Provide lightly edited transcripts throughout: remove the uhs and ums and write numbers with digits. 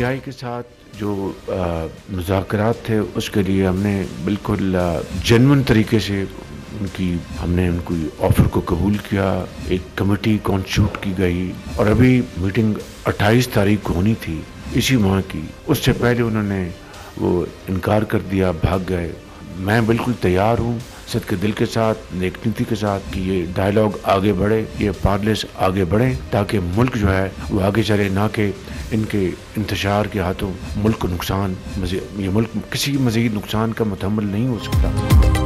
PTI के साथ जो मुज़ाकरात थे उसके लिए हमने बिल्कुल जेन्युइन तरीके से हमने उनको ऑफ़र को कबूल किया। एक कमेटी कॉन्स्टिट्यूट की गई और अभी मीटिंग 28 तारीख को होनी थी इसी माह की। उससे पहले उन्होंने वो इनकार कर दिया, भाग गए। मैं बिल्कुल तैयार हूँ सदके दिल के साथ, नेक नीति के साथ कि ये डायलॉग आगे बढ़े, ये पार्लेस आगे बढ़े ताकि मुल्क जो है वो आगे चले, ना कि इनके इंतशार के हाथों मुल्क को नुकसान, ये मुल्क किसी मज़ीद नुकसान का मुतहम्मिल नहीं हो सकता।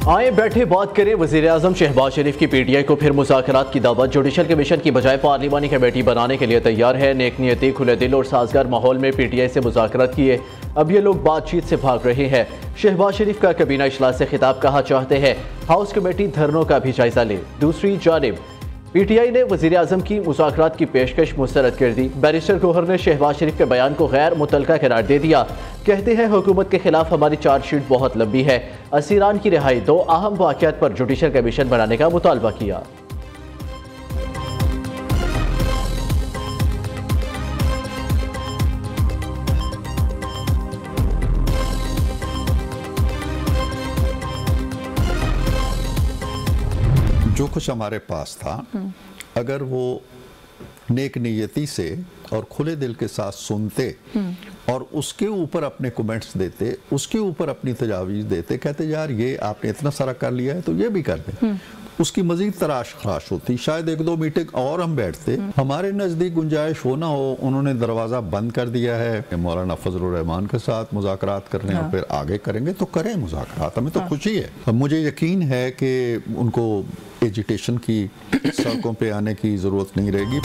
आए बैठे बात करें। वज़ीर-ए-आज़म शहबाज शरीफ की पीटीआई को फिर मुज़ाकरात की दावत। जुडिशल कमीशन की बजाय पार्लिमानी कमेटी बनाने के लिए तैयार है। नेक नियति, खुले दिल और साजगार माहौल में पीटीआई से मुज़ाकरात किए। अब ये लोग बातचीत से भाग रहे हैं। शहबाज शरीफ का कबीना इजलास से खिताब कहा चाहते हैं हाउस कमेटी धरनों का भी जायजा ले। दूसरी जानिब पीटीआई ने वज़ीर-ए-आज़म की मुज़ाकरात की पेशकश मुस्तरद कर दी। बैरिस्टर गौहर ने शहबाज शरीफ के बयान को गैर मुतल्लका करार दे दिया। कहते हैं हुकूमत के खिलाफ हमारी चार्जशीट बहुत लंबी है। असीरान की रिहाई, 2 अहम वाक़यात पर जुडिशल कमीशन बनाने का मुतालबा किया। जो कुछ हमारे पास था, अगर वो नेक नियति से और खुले दिल के साथ सुनते और उसके ऊपर अपने कमेंट्स देते, उसके ऊपर अपनी तजावीज़ देते, कहते यार ये आपने इतना सारा कर लिया है तो ये भी कर दें, उसकी मजीद तराश खराश होती। शायद 1-2 मीटिंग और हम बैठते। हमारे नज़दीक गुंजाइश हो ना हो, उन्होंने दरवाज़ा बंद कर दिया है। मौलाना फजलुर रहमान के साथ मुज़ाकरात करने और फिर आगे करेंगे तो करें मुज़ाकरात, हमें तो खुशी है। मुझे यकीन है कि उनको एजिटेशन की सड़कों पे आने की ज़रूरत नहीं रहेगी।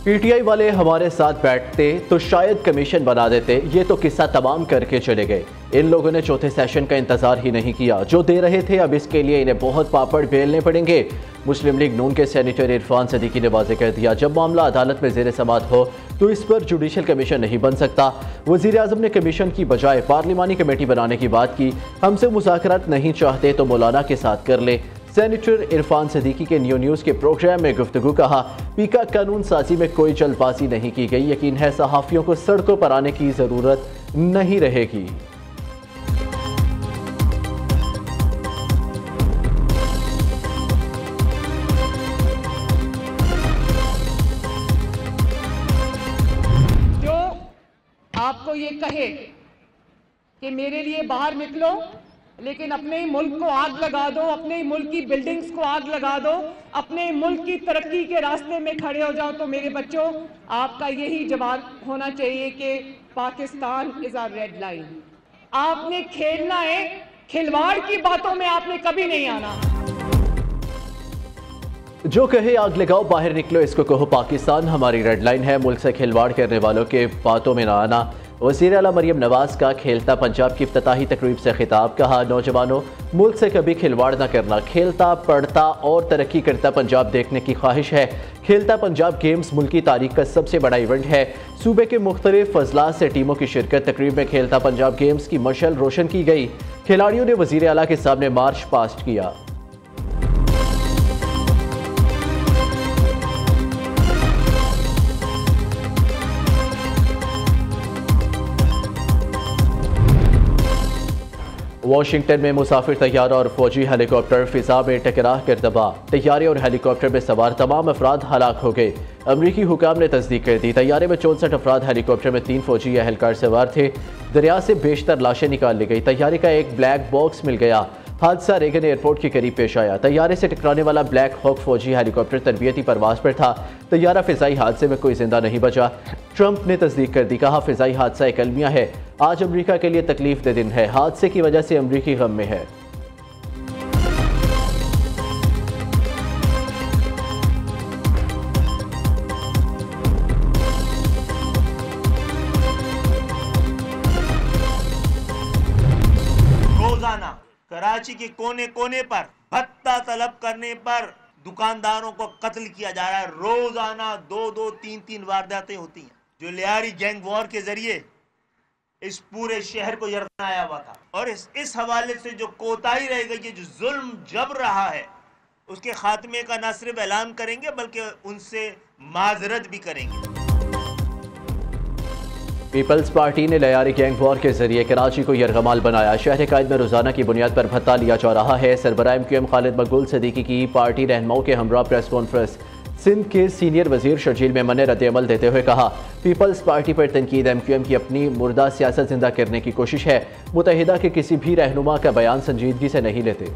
पीटीआई वाले हमारे साथ बैठते तो शायद कमीशन बना देते। ये तो किस्सा तमाम करके चले गए। इन लोगों ने चौथे सेशन का इंतजार ही नहीं किया। जो दे रहे थे अब इसके लिए इन्हें बहुत पापड़ बेलने पड़ेंगे। मुस्लिम लीग नून के सेनेटर इरफान सदीकी ने वाज़ेह कर दिया, जब मामला अदालत में ज़ेर समाअत हो तो इस पर जुडिशल कमीशन नहीं बन सकता। वज़ीर-ए-आज़म ने कमीशन की बजाय पार्लिमानी कमेटी बनाने की बात की। हमसे मुज़ाकरात नहीं चाहते तो मौलाना के साथ कर ले। सेनेटर इरफान सदीकी के न्यूज़ के प्रोग्राम में गुफ्तगू कहा, पीका कानून साजी में कोई जल्दबाजी नहीं की गई। यकीन है सहाफ़ियों को सड़कों पर आने की ज़रूरत नहीं रहेगी। जो आपको ये कहे कि मेरे लिए बाहर निकलो लेकिन अपने ही मुल्क को आग लगा दो, अपने ही मुल्क की बिल्डिंग्स को आग लगा दो, अपने मुल्क की तरक्की के रास्ते में खड़े हो जाओ, तो मेरे बच्चों आपका यही जवाब होना चाहिए कि Pakistan is a red line. आपने खेलना है, खिलवाड़ की बातों में आपने कभी नहीं आना। जो कहे आग लगाओ बाहर निकलो, इसको कहो पाकिस्तान हमारी रेड लाइन है। मुल्क से खिलवाड़ करने वालों के बातों में ना आना। वज़ीर आला मरियम नवाज का खेलता पंजाब की इफ्तिताही तकरीब से खिताब। कहा, नौजवानों मुल्क से कभी खिलवाड़ ना करना, खेलता पढ़ता और तरक्की करता पंजाब देखने की ख्वाहिश है। खेलता पंजाब गेम्स मुल्क की तारीख का सबसे बड़ा इवेंट है। सूबे के मुख्तलिफ अजला से टीमों की शिरकत। तकरीब में खेलता पंजाब गेम्स की मशाल रोशन की गई। खिलाड़ियों ने वज़ीर आला के सामने मार्च पास्ट किया। वाशिंगटन में मुसाफिर तैयारा और फौजी हेलीकॉप्टर फिजा में टकरा कर तबाह। तैयारे और हेलीकॉप्टर में सवार तमाम अफराद हलाक हो गए। अमरीकी हुकाम ने तस्दीक कर दी। तैयारे में 64 अफराद, हेलीकॉप्टर में 3 फौजी एहलकार सवार थे। दरिया से बेशतर लाशें निकाल ली गई। तैयारे का एक ब्लैक बॉक्स मिल गया। हादसा रेगन एयरपोर्ट के करीब पेश आया। तैयारे से टकराने वाला ब्लैक हॉक फौजी हेलीकॉप्टर तरबियती परवाज पर था। तैयारा फिजाई हादसे में कोई जिंदा नहीं बचा। ट्रंप ने तस्दीक कर दी। कहा, फिजाई हादसा एक अलमिया है। आज अमरीका के लिए तकलीफ दे दिन है। हादसे की वजह से अमरीकी गम में है। रोजाना कराची के कोने कोने पर भत्ता तलब करने पर दुकानदारों को कत्ल किया जा रहा है। रोजाना 2-2, 3-3 वारदातें होती हैं, जो लियारी गैंग वॉर के जरिए इस पूरे शहर को यरगनाया हुआ था। और इस हवाले से जो कोताही रह गई है, जो जुल्म जब रहा है, उसके खात्मे का न सिर्फ ऐलान करेंगे बल्कि उनसे माजरत भी करेंगे। पीपल्स पार्टी ने लयारी गैंग वॉर के जरिए कराची को यरगमाल बनाया। शहर कायद में रोजाना की बुनियाद पर भत्ता लिया जा रहा है। सरबराह MQM खालिद मकबूल सदीकी की पार्टी रहनुमाओं के हमरा प्रेस कॉन्फ्रेंस। सिंध के सीनियर वजीर शर्जील मेमन ने रद्द-ए-अमल देते हुए कहा, पीपल्स पार्टी पर तनकीद MQM की अपनी मुर्दा सियासत जिंदा करने की कोशिश है। मुत्तहिदा के किसी भी रहनुमा का बयान संजीदगी से नहीं लेते।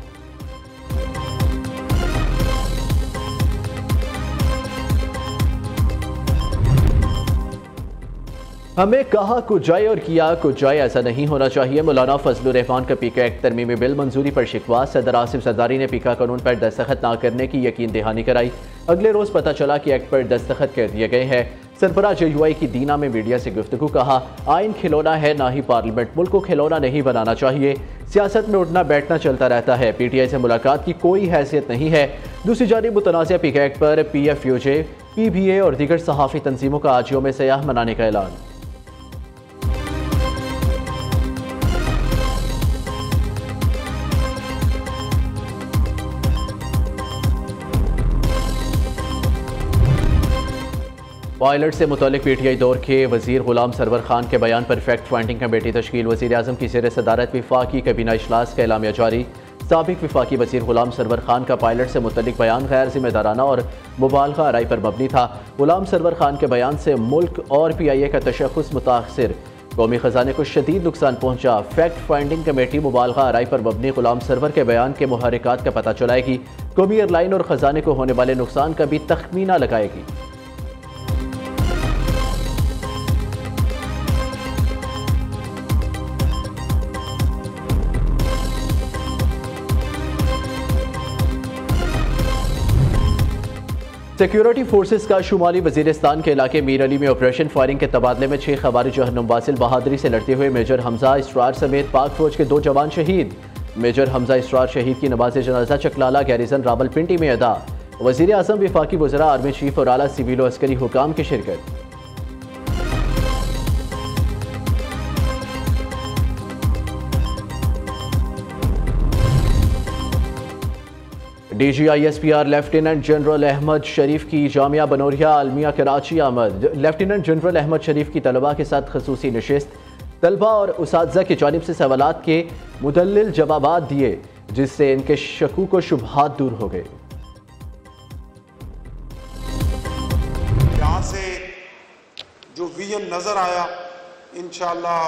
हमें कहा कुछ जाए और किया कुछ जाए, ऐसा नहीं होना चाहिए। मौलाना फजलुर रहमान का पीका एक्ट तरमीमी बिल मंजूरी पर शिकवा। सदर आसिफ जरदारी ने पीका कानून पर दस्तखत न करने की यकीन दहानी कराई। अगले रोज पता चला कि एक्ट पर दस्तखत कर दिए गए हैं। सरबराह JUI की दीना में मीडिया से गुफ्तगू। कहा, आइन खिलौना है ना ही पार्लियामेंट, मुल्क को खिलौना नहीं बनाना चाहिए। सियासत में उठना बैठना चलता रहता है। PTI से मुलाकात की कोई हैसियत नहीं है। दूसरी जानिब मुतनाज़ा पीका एक्ट पर PFUJ, PBA और दीगर सहाफ़ी तंजीमों का आज यौम सयाह मनाने का ऐलान। पायलट से मुतालिक PTI दौर के वजीर गुलाम सरवर खान के बयान पर फैक्ट फाइंडिंग कमेटी तश्कील। वज़ीर आज़म की ज़ेर सदारत वफाकी कैबिनेट इजलास का एलामिया जारी। साबिक वफाकी वजीर गुलाम सरवर खान का पायलट से मुतल्लिक बयान गैर जिम्मेदाराना और मुबालगा आराई पर मबनी था। गुलाम सरवर खान के बयान से मुल्क और PIA का तशख़्ख़ुस मुतासिर, कौमी ख़जाने को शदीद नुकसान पहुंचा। फैक्ट फाइंडिंग कमेटी मुबालगा आराई पर मबनी गुलाम सरवर के बयान के मुहर्रिकात का पता चलाएगी। कौमी एयरलाइन और ख़जाने को होने वाले नुकसान का भी तखमीना लगाएगी। सिक्योरिटी फोर्सेस का शुमाली वजीरिस्तान के इलाके मीर अली में ऑपरेशन फायरिंग के तबादले में 6 खवारिज जहन्नुम बासिल बहादुरी से लड़ते हुए मेजर हमजा इसरार समेत पाक फौज के 2 जवान शहीद। मेजर हमजा इसरार शहीद की नमाज जनाजा चकलाला गैरिजन रावलपिंडी में अदा। वजीर आज़म, वफाकी वज़रा, आर्मी चीफ और आला सिविल और अस्करी हुकाम की शिरकत। DGISPR लेफ्टिनेंट जनरल अहमद शरीफ की जामिया बनोरिया आलमिया कराची आमद। लेफ्टिनेंट जनरल अहमद शरीफ की तलबा के साथ खसूसी नशिस्त। तलबा और उसातिज़ा की जानिब से सवालात के मुदल्लिल जवाबात दिए, जिससे इनके शकूक व शुबहात दूर हो गए। यहाँ से जो विजन नज़र आया, इंशाअल्लाह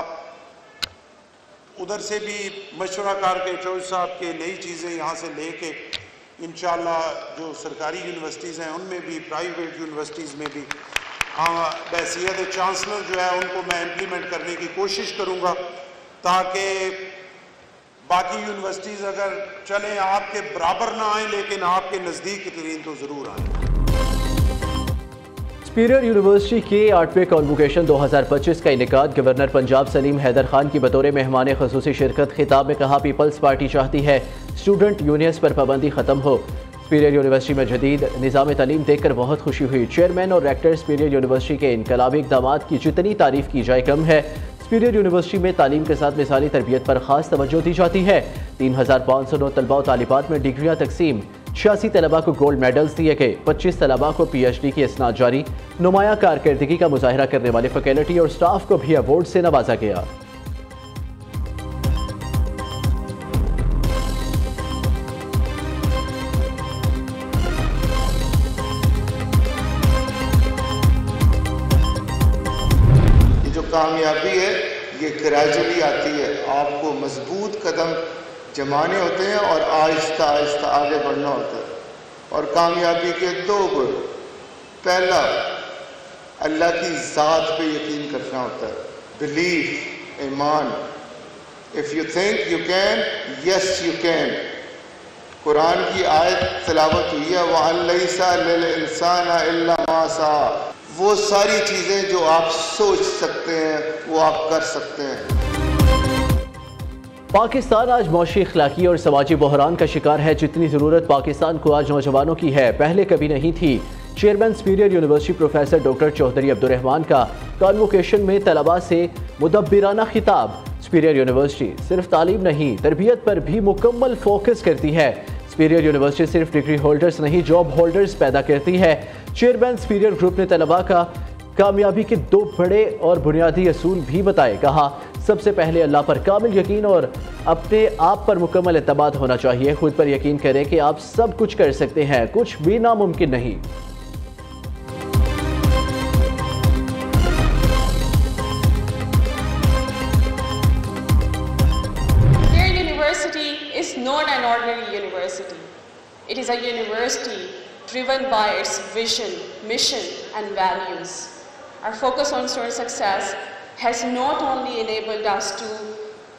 उधर से भी मशवरा करके चौधरी साहब के नई चीज़ें यहाँ से लेके इंशाअल्लाह जो सरकारी यूनिवर्सिटीज़ हैं उनमें भी, प्राइवेट यूनिवर्सिटीज़ में भी बहसीयत चांसलर जो है उनको मैं इम्प्लीमेंट करने की कोशिश करूँगा, ताकि बाकी यूनिवर्सिटीज़ अगर चलें आपके बराबर ना आए लेकिन आपके नज़दीक तरीन तो ज़रूर आएँ। सुपीरियर यूनिवर्सिटी के 8वें कॉन्वोकेशन 2025 का इनेकाद गवर्नर पंजाब सलीम हैदर खान की बतौर मेहमान खसूसी शिरकत। खिताब में कहा, पीपल्स पार्टी चाहती है स्टूडेंट यूनियंस पर पाबंदी खत्म हो। सुपीरियर यूनिवर्सिटी में जदीद निज़ाम तालीम देखकर बहुत खुशी हुई। चेयरमैन और रेक्टर सुपीरियर यूनिवर्सिटी के इनकलाबी इक़दामात की जितनी तारीफ की जाए कम है। सुपीरियर यूनिवर्सिटी में तालीम के साथ मिसाली तरबियत पर खास तवज्जो दी जाती है। 3509 तलबा और तालिबात में डिग्रियाँ तकसीम। 86 तलबा को गोल्ड मेडल्स दिए गए। 25 तलबा को PhD की इसनाद जारी। नुमाया कारकर्दगी का मुजाहरा करने वाले फैकल्टी और स्टाफ को भी अवार्ड से नवाजा गया। कामयाबी है ये ग्रेजुअली आती है। आपको मजबूत कदम जमाने होते हैं और आहिस्ता आहिस्ता आगे बढ़ना होता है। और कामयाबी के 2 गुण, पहला अल्लाह की ज़ात पे यकीन करना होता है, बिलीफ, ईमान। If you think you can, yes you can. Quran की आयत तिलावत हुई है, वअन लैसा लिल इंसान इल्ला मा सा। वो सारी चीज़ें जो आप सोच सकते हैं वो आप कर सकते हैं। पाकिस्तान आज मौशी, इखलाकी और समाजी बहरान का शिकार है। जितनी ज़रूरत पाकिस्तान को आज नौजवानों की है, पहले कभी नहीं थी। Chairman Superior University professor doctor Chaudhry Abdurrahman का कॉन्वोकेशन में तलबा से मुदब्बिराना खिताब। सुपीरियर यूनिवर्सिटी सिर्फ तालीम नहीं, तरबियत पर भी मुकम्मल फोकस करती है। सुपीरियर यूनिवर्सिटी सिर्फ डिग्री होल्डर्स नहीं, जॉब होल्डर्स पैदा करती है। चेयरमैन सुपीरियर ग्रुप ने तलबा का कामयाबी के 2 बड़े और बुनियादी असूल भी बताए। कहा, सबसे पहले अल्लाह पर कामिल यकीन और अपने आप पर मुकम्मल एतमाद होना चाहिए। खुद पर यकीन करें कि आप सब कुछ कर सकते हैं, कुछ भी नामुमकिन नहीं। Is not an ordinary university. It is a university driven by its vision, mission and values. Our focus on student success has not only enabled us to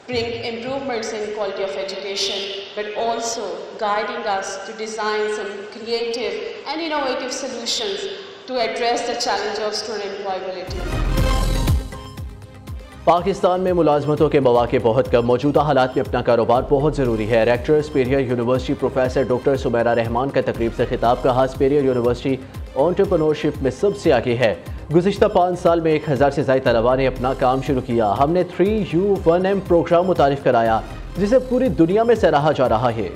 bring improvements in quality of education, but also guiding us to design some creative and innovative solutions to address the challenge of student employability. Pakistan में मुलाजमतों के मौके बहुत कम, मौजूदा हालात में अपना कारोबार बहुत ज़रूरी है। Rector Superior University professor doctor Sumaira Rehman का तकरीब से खिताब। कहा, सुपीरियर यूनिवर्सिटी एंटरप्रेन्योरशिप में सबसे आगे है। गुज़िश्ता 5 साल में 1000 से ज़ायद तलबा ने अपना काम शुरू किया। हमने 3U1M प्रोग्राम मुतारिफ कराया, जिसे पूरी दुनिया में सराहा जा रहा है।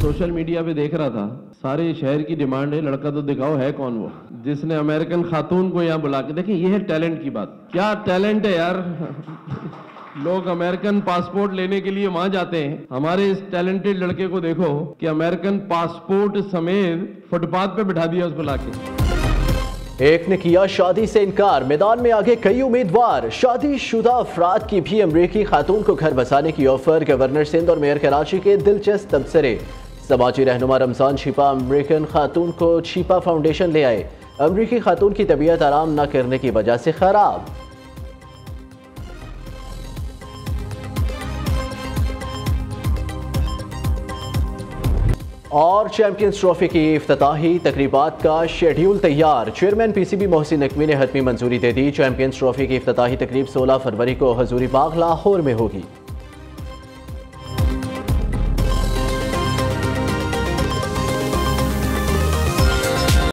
सोशल मीडिया पे देख रहा था, सारे शहर की डिमांड है, लड़का तो दिखाओ है कौन वो जिसने अमेरिकन खातून को यहाँ बुला के, देखिए ये है टैलेंट की बात। क्या टैलेंट है यार। लोग अमेरिकन पासपोर्ट लेने के लिए वहां जाते हैं। हमारे इस टैलेंटेड लड़के को देखो कि अमेरिकन पासपोर्ट समेत फुटपाथ पे बिठा दिया उसको लाके। एक ने किया शादी से इनकार, मैदान में आगे कई उम्मीदवार। शादीशुदा अफराद की भी अमरीकी खातून को घर बसाने की ऑफर। गवर्नर सिंध और मेयर कराची के दिलचस्प तबसरे। समाजी रहनुमा रमजान छिपा अमरीकन खातून को छिपा फाउंडेशन ले आए। अमरीकी खातून की तबीयत आराम न करने की वजह से खराब। और चैंपियंस ट्रॉफी की इफ्तिताही तकरीबात का शेड्यूल तैयार। चेयरमैन पीसीबी मोहसिन नकवी ने हतमी मंजूरी दे दी। चैंपियंस ट्रॉफी की इफ्तिताही तकरीब 16 फरवरी को हजूरी बाग लाहौर में होगी।